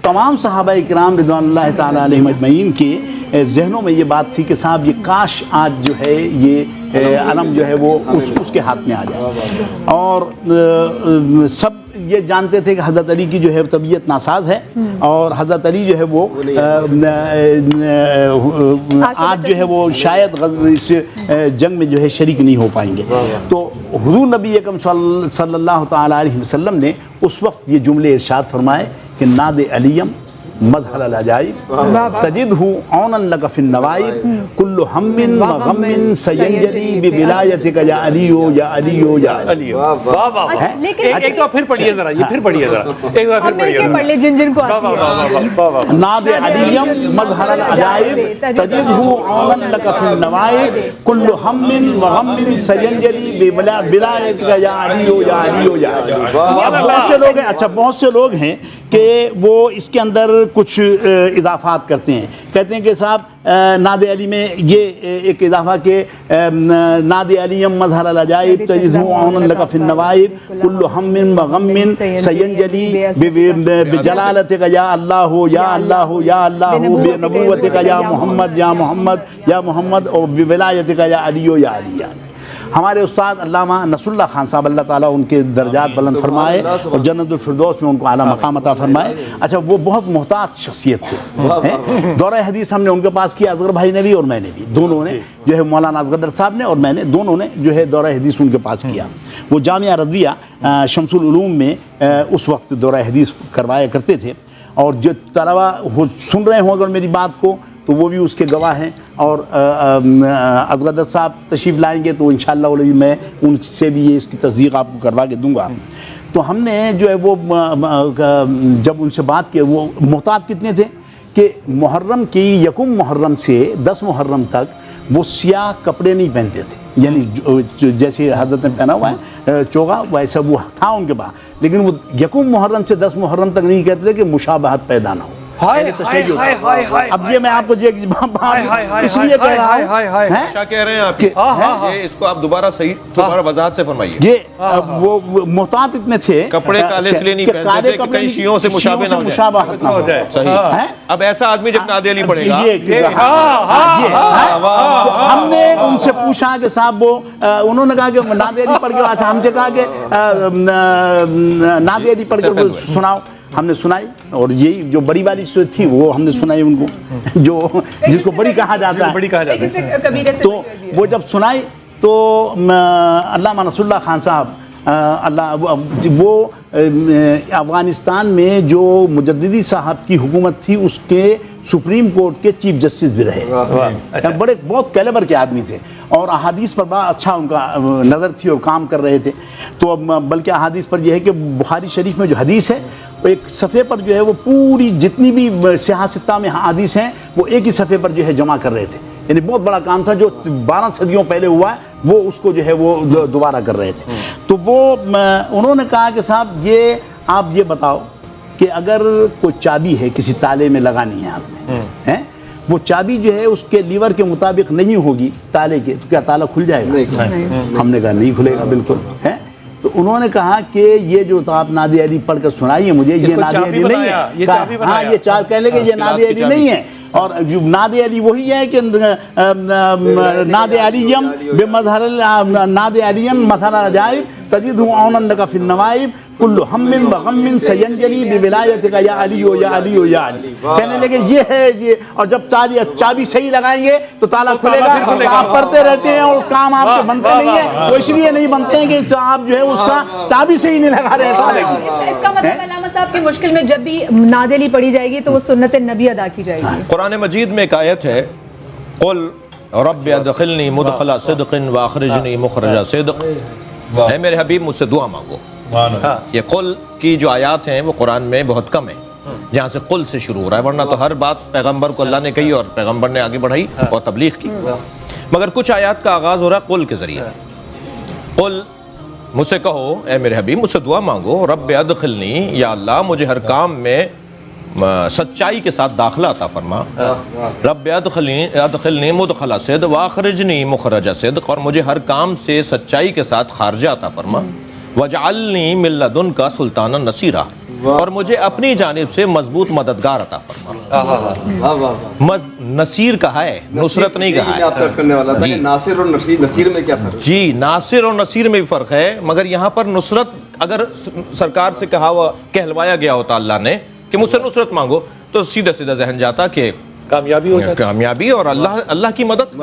تمام صحابہ کرام رضوان اللہ تعالیٰ علیہم اجمعین کے ذہنوں میں یہ بات تھی کہ صاحب یہ کاش آج جو ہے یہ علم جو ہے وہ اس کے ہاتھ میں آ جائے، اور سب یہ جانتے تھے کہ حضرت علی کی جو ہے طبیعت ناساز ہے، اور حضرت علی جو ہے وہ آج جو ہے وہ شاید اس جنگ میں جو ہے شریک نہیں ہو پائیں گے۔ تو حضور نبی اکرم صلی اللہ تعالیٰ علیہ وسلم نے اس وقت یہ جملے ارشاد فرمائے کہ ناد علیم مظہر العجائب تجدہ عونا لک فی النوائب کل ہم و غم سینجلی بولایتک یا علیو یا علیو یا علیو۔ ایک بار پھر پڑھیے ذرا، یہ پھر پڑھیے ذرا، ایک بار پھر پڑھیے پڑھ لیں جن کو آتی ہے۔ ناد علیم مظہر العجائب تجدہ عونا لک فی النوائب کل ہم و غم سینجلی بولایتک یا علیو یا علیو یا علیو۔ بہت سے لوگ ہیں، اچھا بہت سے لوگ ہیں کہ وہ اس کے اندر کچھ اضافات کرتے ہیں، کہتے ہیں کہ صاحب ناد علی میں یہ ایک اضافہ کہ ناد علیم مظہر العجائب تجدہ عونا لک فی النوائب کل ہم و غم سینجلی بجلالتک یا اللہ یا اللہ یا اللہ بنبوتک یا محمد یا محمد یا محمد اور بولایتک یا علیو یا علی۔ ہمارے استاد علامہ نصر اللہ خان صاحب اللہ تعالیٰ ان کے درجات بلند فرمائے اور جنت الفردوس میں ان کو اعلیٰ مقام عطا فرمائے۔ اچھا وہ بہت محتاط شخصیت تھے، دورہ حدیث ہم نے ان کے پاس کیا، اصغر بھائی نے بھی اور میں نے بھی، دونوں نے جو ہے مولانا اصغر صاحب نے اور میں نے، دونوں نے جو ہے دورہ حدیث ان کے پاس کیا۔ وہ جامعہ رضویہ شمس العلوم میں اس وقت دورہ حدیث کروایا کرتے تھے، اور جو طلبہ سن رہے ہوں اگر میری بات کو تو وہ بھی اس کے گواہ ہیں، اور اصغر صاحب تشریف لائیں گے تو انشاءاللہ میں ان سے بھی یہ اس کی تصدیق آپ کو کروا کے دوں گا۔ تو ہم نے جو ہے وہ جب ان سے بات کی، وہ محتاط کتنے تھے کہ محرم کی یکم محرم سے 10 محرم تک وہ سیاہ کپڑے نہیں پہنتے تھے، یعنی جیسے حضرت نے پہنا ہوا ہے چوغا ویسا وہ تھا ان کے پاس، لیکن وہ یکم محرم سے 10 محرم تک نہیں کہتے تھے کہ مشابہت پیدا نہ ہو۔ اب یہ میں آپ کو اس لیے کہہ رہا ہوں، کیا کہہ رہے ہیں آپ، یہ اس کو آپ دوبارہ صحیح دوبارہ وضاحت سے فرمائیے۔ یہ وہ محتاط اتنے تھے، کپڑے کالے اس لیے نہیں پہنتے تھے کہ کہیں شیعوں سے مشابہت نہ ہو جائے۔ صحیح۔ اب ایسا آدمی جب ناد علی پڑھے گا، ہم نے ان سے پوچھا کہ صاحب وہ انہوں نے کہا کہ ناد علی پڑھ کے، اچھا ہم سے کہا کہ ناد علی پڑھ کے سناؤ، ہم نے سنائی، اور یہی جو بڑی والی صورت تھی وہ ہم نے سنائی ان کو، جو جس کو بڑی کہا جاتا ہے۔ تو وہ جب سنائی تو علامہ نصر اللہ خان صاحب وہ افغانستان میں جو مجددی صاحب کی حکومت تھی اس کے سپریم کورٹ کے چیف جسٹس بھی رہے، بڑے بہت کیلیبر کے آدمی تھے، اور احادیث پر بڑا اچھا ان کا نظر تھی اور کام کر رہے تھے۔ تو بلکہ احادیث پر یہ ہے کہ بخاری شریف میں جو حدیث ہے ایک صفحے پر جو ہے وہ پوری جتنی بھی سیاہ ستہ میں حدیث ہیں وہ ایک ہی صفحے پر جو ہے جمع کر رہے تھے، یعنی بہت بڑا کام تھا جو 12 صدیوں پہلے ہوا ہے، وہ اس کو جو ہے وہ دوبارہ کر رہے تھے۔ تو وہ انہوں نے کہا کہ صاحب یہ آپ یہ بتاؤ کہ اگر کوئی چابی ہے کسی تالے میں لگانی ہے آپ نے، وہ چابی جو ہے اس کے لیور کے مطابق نہیں ہوگی تالے کے، تو کیا تالا کھل جائے گا؟ ہم نے کہا نہیں کھلے گا بالکل ہے۔ تو انہوں نے کہا کہ یہ جو آپ ناد علی پڑھ کر سنائیے مجھے، یہ ناد علی نہیں ہے، ہاں یہ چار کہہ لیں کہ یہ ناد علی نہیں ہے، اور ناد علی وہی ہے کہ ناد علیم بمظہر ناد علیم مظہر العجائب تجدہ عونا لک فی النوائب کل ہم و غم سینجلی بولایتک یا علی یا علی یا علی۔ کہنے لگے یہ ہے یہ، اور جب چابی صحیح لگائیں گے تو تالا کھلے گا۔ آپ پڑھتے رہتے ہیں اور کام آپ کے بنتے نہیں ہیں، وہ اس لیے نہیں بنتے ہیں کہ آپ جو ہے اس کا چابی صحیح نہیں لگا رہے تالے کی۔ اس کا مطلب علامہ صاحب کی مشکل میں جب بھی ناد علی پڑھی جائے گی تو وہ سنت نبی ادا کی جائے گی۔ قرآن مجید میں ایک آیت ہے، قل رب ادخلنی مدخل صدق واخرجنی مخرج صدق، اے میرے حبیب مجھ سے دعا مانگو۔ یہ قل کی جو آیات ہیں وہ قرآن میں بہت کم ہیں جہاں سے قل سے شروع ہو رہا ہے، ورنہ تو ہر بات پیغمبر کو اللہ نے کہی اور پیغمبر نے آگے بڑھائی اور تبلیغ کی، مگر کچھ آیات کا آغاز ہو رہا ہے قل کے ذریعے۔ قل مجھ سے کہو اے میرے حبیب مجھ سے دعا مانگو، رب ادخلنی یا اللہ مجھے ہر کام میں سچائی کے ساتھ داخلہ عطا فرما، رب ادخلنی مدخل صدق واخرجنی مخرج صدق، اور مجھے ہر کام سے سچائی کے ساتھ خارجہ عطا فرما، وجعلنی من لدنک سلطانا نصیرا، اور مجھے اپنی جانب سے مضبوط مددگار عطا فرما. نصیر کہا ہے، نصرت نہیں کہا ہے. جی ناصر اور نصیر میں کیا فرق ہے؟ جی ناصر اور نصیر میں بھی فرق ہے، مگر یہاں پر نصرت اگر سرکار سے کہلوایا گیا ہوتا اللہ نے کہ مجھ سے نصرت مانگو تو سیدھا سیدھا ذہن جاتا کہ کامیابی ہو جاتی، کامیابی اور اللہ کی مدد.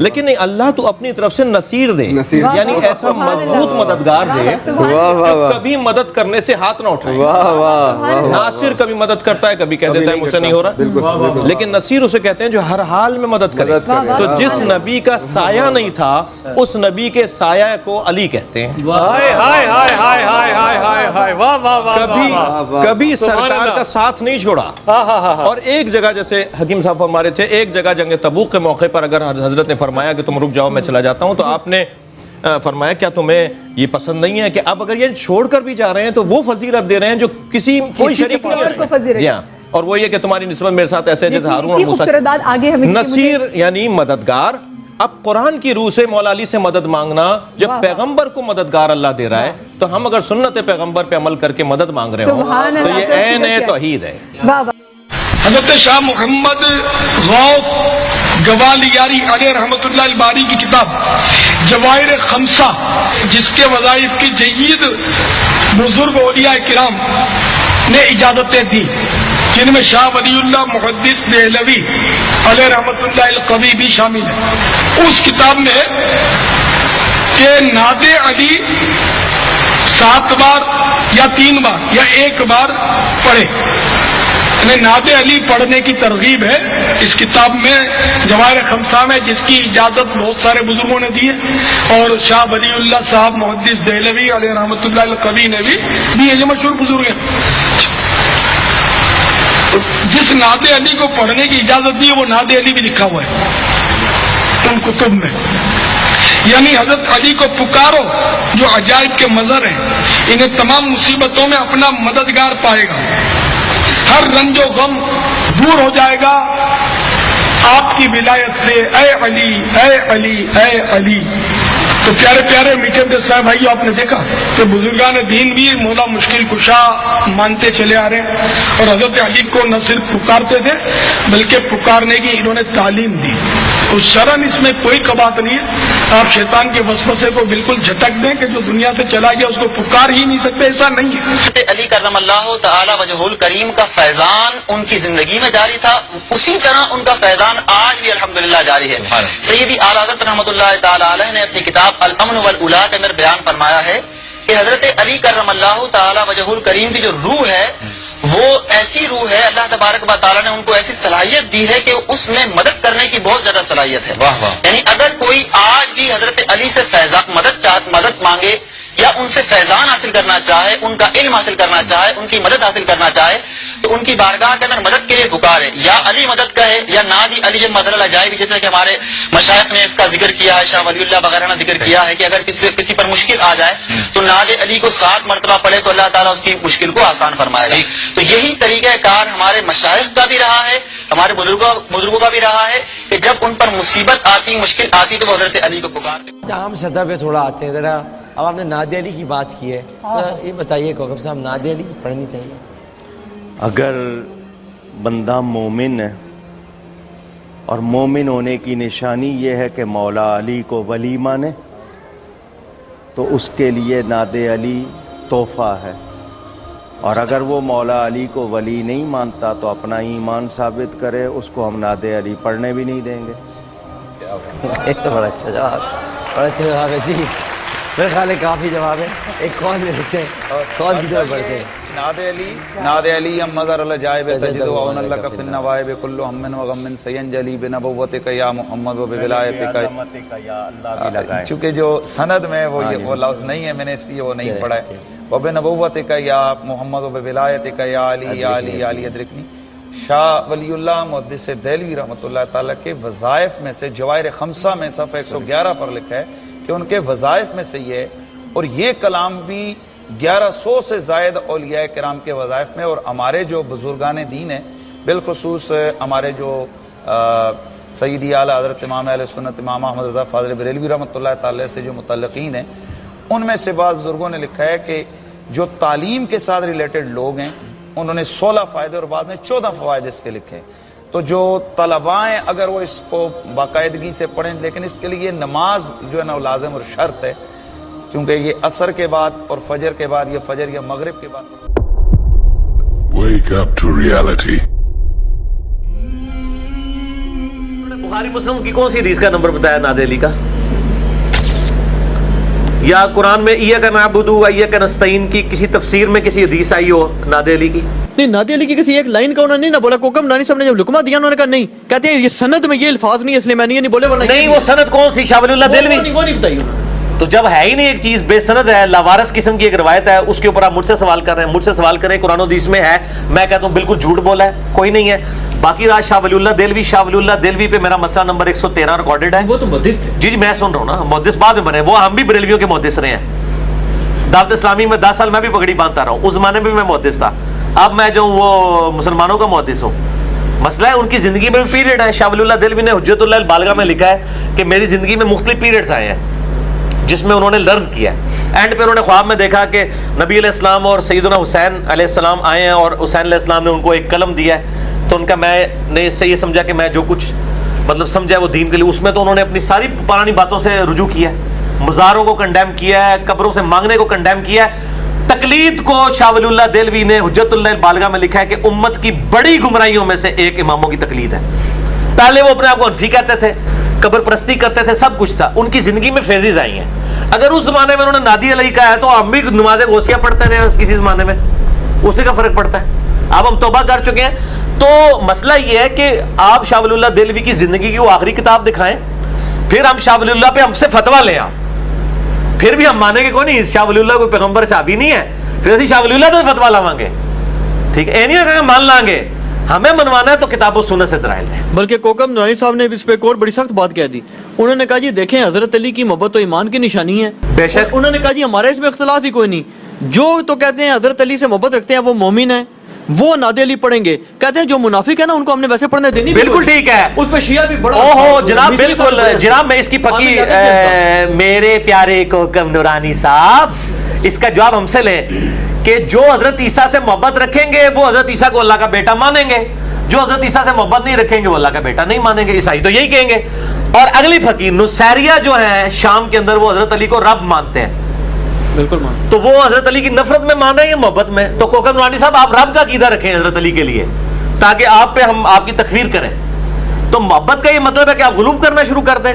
لیکن نہیں، اللہ تو اپنی طرف سے نصیر دے، یعنی ایسا مضبوط مددگار دے جو کبھی مدد کرنے سے ہاتھ نہ اٹھائے. ناصر کبھی مدد کرتا ہے، کبھی کہہ دیتا ہے مجھ سے نہیں ہو رہا، لیکن نصیر اسے کہتے ہیں جو ہر حال میں مدد کرے. تو جس نبی کا سایہ نہیں تھا اس نبی کے سایہ کو علی کہتے ہیں. کبھی سرکار کا ساتھ نہیں چھوڑا. اور ایک جگہ جیسے حکیم صاحب فرما رہے تھے، ایک جگہ جنگ تبوک کے موقع پر اگر حضرت نے فرمایا کہ تم رک جاؤ میں چلا جاتا ہوں، تو آپ نے فرمایا کیا تمہیں یہ پسند نہیں ہے کہ اب اگر یہ چھوڑ کر بھی جا رہے ہیں تو وہ فضیلت دے رہے ہیں جو کوئی شریک نہیں ہے. جی ہاں، اور وہ یہ کہ تمہاری نسبت میرے ساتھ ایسے جیسے ہارون اور موسیٰ. نصیر یعنی مددگار. اب قرآن کی روح سے مولا علی سے مدد مانگنا، جب پیغمبر کو مددگار اللہ دے رہا ہے تو ہم اگر سنت پیغمبر پہ عمل کر کے مدد مانگ رہے ہوں تو یہ عین توحید ہے. حضرت شاہ محمد غوث گوالیاری علیہ رحمۃ اللہ الباری کی کتاب جواہر خمسہ، جس کے وظائف کی جید بزرگ اولیاء کرام نے اجازتیں دی، جن میں شاہ ولی اللہ محدث دہلوی علیہ رحمۃ اللہ القوی بھی شامل ہے. اس کتاب میں کہ ناد علی 7 بار یا 3 بار یا 1 بار پڑھے، ناد علی پڑھنے کی ترغیب ہے اس کتاب میں جواہر خمسہ میں، جس کی اجازت بہت سارے بزرگوں نے دی ہے، اور شاہ ولی اللہ صاحب محدث دہلوی علیہ رحمۃ اللہ القوی نے بھی دی ہے، جو مشہور بزرگ ہیں. جس ناد علی کو پڑھنے کی اجازت دی وہ ناد علی بھی لکھا ہوا ہے ان کتب میں. یعنی حضرت علی کو پکارو جو عجائب کے مظہر ہیں، انہیں تمام مصیبتوں میں اپنا مددگار پائے گا، ہر رنج و غم دور ہو جائے گا آپ کی ولایت سے. اے علی اے علی اے علی. تو پیارے پیارے میٹھے صاحب بھائیو، آپ نے دیکھا کہ بزرگان دین بھی مولا مشکل کشا مانتے چلے آ رہے ہیں، اور حضرت علی کو نہ صرف پکارتے تھے بلکہ پکارنے کی انہوں نے تعلیم دی. تو شرن اس میں کوئی کبات نہیں ہے. آپ شیطان کے وسوسے کو بالکل جھٹک دیں کہ جو دنیا سے چلا گیا اس کو پکار ہی نہیں سکتے، ایسا نہیں ہے. حضرت علی کرم اللہ تعالی وجہ الکریم کا فیضان ان کی زندگی میں جاری تھا، اسی طرح ان کا فیضان آج بھی الحمدللہ جاری ہے. سیدی اعلیٰ حضرت رحمۃ اللہ تعالی علیہ نے اپنی کتاب الامن والاولیٰ کے اندر بیان فرمایا ہے کہ حضرت علی کرم اللہ تعالی وجہ الکریم کی جو روح ہے وہ ایسی روح ہے، اللہ تبارک و تعالیٰ نے ان کو ایسی صلاحیت دی ہے کہ اس میں مدد کرنے کی بہت زیادہ صلاحیت ہے. یعنی اگر کوئی آج بھی حضرت علی سے مدد مانگے یا ان سے فیضان حاصل کرنا چاہے، ان کا علم حاصل کرنا چاہے، ان کی مدد حاصل کرنا چاہے، تو ان کی بارگاہ کے اندر مدد کے لیے پکارے، یا علی مدد کہے یا نادی علی جب مدد العجائب، جیسے کہ ہمارے مشائخ نے اس کا ذکر کیا ہے، شاہ ولی اللہ وغیرہ نے ذکر کیا ہے کہ اگر کسی پر مشکل آ جائے تو ناد علی کو 7 مرتبہ پڑھے تو اللہ تعالیٰ اس کی مشکل کو آسان فرمائے گا. تو یہی طریقہ کار ہمارے مشائخ کا بھی رہا ہے، ہمارے بزرگوں کا بھی رہا ہے کہ جب ان پر مصیبت آتی، مشکل آتی تو وہ حضرت علی کو پکارتے. عام سطح پہ تھوڑا آتے ہیں ذرا. اب آپ نے ناد علی کی بات کی ہے، یہ بتائیے کوکب صاحب، ناد علی پڑھنی چاہیے؟ اگر بندہ مومن ہے، اور مومن ہونے کی نشانی یہ ہے کہ مولا علی کو ولی مانے، تو اس کے لیے ناد علی تحفہ ہے. اور اگر وہ مولا علی کو ولی نہیں مانتا تو اپنا ایمان ثابت کرے، اس کو ہم ناد علی پڑھنے بھی نہیں دیں گے. بڑا اچھا جواب، بڑا اچھا جواب ہے. جی میرے خیال ہے کافی جواب ہے. ایک کون لے لیتے ہیں، کون کی طرف بڑھتے ہیں؟ ناد علی ام مظہر العجائب تجد وعون لک فی النوائب کل ہم و غم سینجلی بنبوتک یا محمد و بولایتک یا اللہ. چونکہ جو سند میں وہ لفظ نہیں ہے، میں نے اس لیے وہ نہیں پڑھا ہے. وبنبوتک یا محمد و بولایتک یا علی یا علی یا علی ادرکنی. شاہ ولی اللہ محدث دہلوی رحمۃ اللہ تعالیٰ کے وظائف میں سے جواہر خمسہ میں صفحہ 111 پر لکھا ہے کہ ان کے وظائف میں سے یہ ہے، اور یہ کلام بھی 1100 سے زائد اولیاء کرام کے وظائف میں. اور ہمارے جو بزرگان دین ہیں، بالخصوص ہمارے جو سیدی اعلیٰ حضرت امام اہل سنت امام احمد رضا فاضل بریلوی رحمۃ اللہ تعالی سے جو متعلقین ہیں، ان میں سے بعض بزرگوں نے لکھا ہے کہ جو تعلیم کے ساتھ ریلیٹڈ لوگ ہیں انہوں نے 16 فائدے اور بعد میں 14 فوائد اس کے لکھے. تو جو طلباء ہیں اگر وہ اس کو باقاعدگی سے پڑھیں، لیکن اس کے لیے نماز جو ہے نا لازم اور شرط ہے، کیونکہ یہ عصر کے بعد اور فجر کے بعد یا فجر یا مغرب کے بعد. Wake up to reality. بخاری مسلم کی کون سی حدیث کا نمبر بتایا ناد علی کا؟ یا قرآن میں ایاک نعبد و ایاک نستعین کی کسی تفسیر میں کسی حدیث آئی ہو ناد علی کی؟ نہیں، ناد علی کی کسی ایک لائن کا انہوں نے نہیں نہ بولا. کوکب نانی صاحب نے جب لقمہ دیا انہوں نے کہا نہیں، کہتے ہیں یہ سند میں یہ الفاظ نہیں، اس لیے میں نے یہ نہیں بولے. ورنہ نہیں، وہ سند کون سی؟ شاہ ولی اللہ دہلوی. وہ نہیں بتائی انہوں نے. تو جب ہے ہی نہیں ایک چیز، بے سند ہے، لاوارث قسم کی ایک روایت ہے، اس کے اوپر آپ مجھ سے سوال کر رہے ہیں. مجھ سے سوال کریں قرآن و حدیث میں ہے، میں کہتا ہوں بالکل جھوٹ بولا ہے، کوئی نہیں ہے. باقی رات شاہ ولی اللہ دہلوی، شاہ ولی اللہ دہلوی پہ میرا مسئلہ نمبر 113 ریکارڈڈ ہے. وہ تو محدث تھے. جی میں سن رہا ہوں نا، محدث بعد میں بنے. وہ ہم بھی بریلویوں کے محدث رہے ہیں. دعوت اسلامی میں 10 سال میں بھی پگڑی باندھتا رہا ہوں، اس زمانے میں بھی میں محدث تھا. اب میں جو وہ مسلمانوں کا محدث ہوں. مسئلہ ہے ان کی زندگی میں بھی پیریڈ ہے. شاہ ولی اللہ دہلوی نے حجت اللہ البالغہ میں لکھا ہے کہ میری زندگی میں مختلف پیریڈز آئے ہیں جس میں انہوں نے لرن کیا. اینڈ پہ انہوں نے خواب میں دیکھا کہ نبی علیہ السلام اور سیدنا حسین علیہ السلام آئے ہیں اور حسین علیہ السلام نے ان کو ایک قلم دیا ہے. تو ان کا میں نے اس سے یہ سمجھا کہ میں جو کچھ مطلب سمجھا وہ دین کے لیے. اس میں تو انہوں نے اپنی ساری پرانی باتوں سے رجوع کیا ہے، مزاروں کو کنڈیم کیا ہے، قبروں سے مانگنے کو کنڈیم کیا ہے. تقلید کو شاہ ولی اللہ دہلوی نے حجت اللہ البالغہ میں لکھا ہے کہ امت کی بڑی گمراہیوں میں سے ایک اماموں کی تقلید ہے. پہلے وہ اپنے آپ کو حنفی کہتے تھے، قبر پرستی کرتے تھے، سب کچھ تھا. ان کی زندگی میں فیضز آئی ہیں. اگر اس زمانے میں انہوں نے نادی علیہ کہا ہے تو ہم بھی نماز غوثیہ پڑھتے رہے کسی زمانے میں، اس سے کیا فرق پڑتا ہے؟ اب ہم توبہ کر چکے ہیں. تو مسئلہ یہ ہے کہ آپ شاہ ولی اللہ دہلوی کی زندگی کی وہ آخری کتاب دکھائیں، پھر ہم شاہ ولی اللہ پہ ہم سے فتویٰ لیں. آپ پھر بھی ہم مانیں گے کوئی نہیں، شاہ ولی اللہ کوئی پیغمبر صحابی نہیں ہے، پھر اسی شاہ ولی اللہ تو فتویٰ لاؤں گے. ٹھیک ہے، نہیں کہ مان لیں گے. ہمیں منوانا ہے تو کتاب و سنت سے دلائل دیں. بلکہ کوکب نورانی صاحب نے اس پہ ایک اور بڑی سخت بات کہہ دی. انہوں نے کہا جی دیکھیں حضرت علی کی محبت تو ایمان کی نشانی ہے. بے شک. انہوں نے کہا جی ہمارے اس میں اختلاف ہی کوئی نہیں. جو تو کہتے ہیں حضرت علی سے محبت رکھتے ہیں وہ مومن ہیں، وہ ناد علی پڑھیں گے. کہتے ہیں جو منافق ہے نا ان کو ہم نے ویسے پڑھنے دینی. بالکل ٹھیک ہے. اس پہ شیعہ بھی بڑا اوہو جناب، بالکل جناب. میں اس کی پکی میرے پیارے کوکب نورانی صاحب اس کا جواب ہم سے لیں کہ جو حضرت عیسیٰ سے محبت رکھیں گے وہ حضرت عیسیٰ کو اللہ کا بیٹا مانیں گے، جو حضرت عیسیٰ سے محبت نہیں رکھیں گے وہ اللہ کا بیٹا نہیں مانیں گے. عیسائی تو یہی کہیں گے. اور اگلی فقیر نصیریہ جو ہیں شام کے اندر، وہ حضرت علی کو رب مانتے ہیں. بالکل مان. تو وہ حضرت علی کی نفرت میں مان رہے ہیں یا محبت میں؟ تو کوکب نورانی صاحب آپ رب کا عقیدہ رکھیں حضرت علی کے لیے تاکہ آپ پہ ہم آپ کی تکفیر کریں. تو محبت کا یہ مطلب ہے کہ آپ غلوب کرنا شروع کر دیں.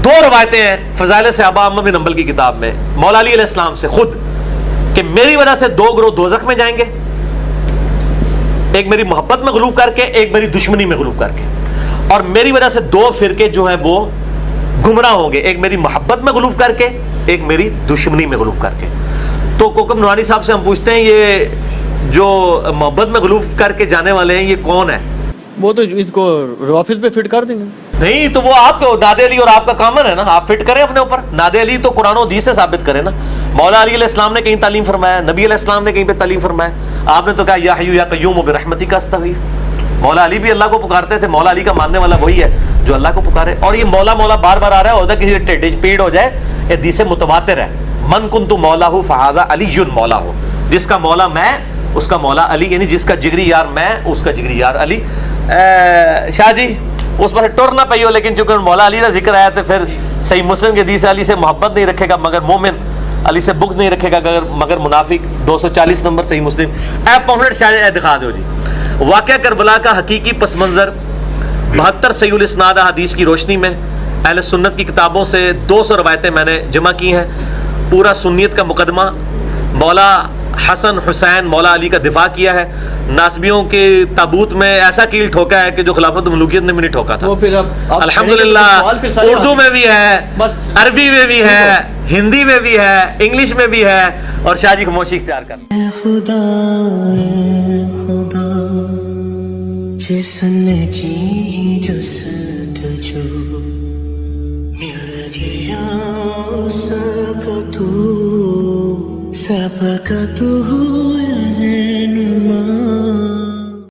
2 روایتیں ہیں فضائل صحابہ احمد بن حنبل کی کتاب میں مولا علی علیہ السلام سے خود کہ میری وجہ سے 2 گروہ دوزخ میں جائیں گے، ایک میری محبت میں غلوب کر کے، ایک میری دشمنی میں غلوب کر کے. اور میری وجہ سے 2 فرقے جو ہیں وہ گمراہ ہوں گے، ایک میری محبت میں غلوب کر کے، ایک میری دشمنی میں غلوب کر کے. تو کوکب نورانی صاحب سے ہم پوچھتے ہیں یہ جو محبت میں غلوب کر کے جانے والے ہیں یہ کون ہے؟ وہ تو اس کو روافظ پہ فٹ کر دیں گے. نہیں تو وہ آپ کو ناد علی اور آپ کا کامن ہے نا، آپ فٹ کریں اپنے اوپر. ناد علی تو قرآن و حدیث سے ثابت کریں نا. مولا علی علیہ السلام نے کہیں تعلیم فرمایا، نبی علیہ السلام نے کہیں پہ تعلیم فرمایا. آپ نے تو کہا یا حیو یا قیوم برحمتک استغیث. مولا علی بھی اللہ کو پکارتے تھے. مولا علی کا ماننے والا وہی ہے جو اللہ کو پکارے. اور یہ مولا مولا بار بار آ رہا ہے، ہوتا ہے کسی ٹیڈ پیڑ ہو جائے. حدیث متواتر ہے من کنت مولا فہذا علی مولا ہو، جس کا مولا میں اس کا مولا علی، یعنی جس کا جگری یار میں اس کا جگری یار علی. شاہ جی اس پر ٹر نہ پئی ہو، لیکن چونکہ مولا علی کا ذکر آیا تو پھر صحیح مسلم کے حدیث علی سے محبت نہیں رکھے گا مگر مومن، علی سے بغض نہیں رکھے گا مگر منافق. 240 نمبر صحیح مسلم. اے پمفلٹ شاہ دکھا دو جی. واقعہ کربلا کا حقیقی پس منظر 72 صحیح الاسناد حدیث کی روشنی میں اہل سنت کی کتابوں سے 200 روایتیں میں نے جمع کی ہیں. پورا سنیت کا مقدمہ، مولا حسن حسین مولا علی کا دفاع کیا ہے. ناسبیوں کے تابوت میں ایسا کیل ٹھوکا ہے کہ جو خلافت ملوکیت نے بھی نہیں ٹھوکا تھا. الحمدللہ اردو میں بھی ہے، عربی میں بھی ہے، ہندی میں بھی ہے، انگلش میں بھی ہے. اور شاہ جی خاموشی اختیار کر خدا جس نے کی جستجو مل گیا اس کا تو سب کا تو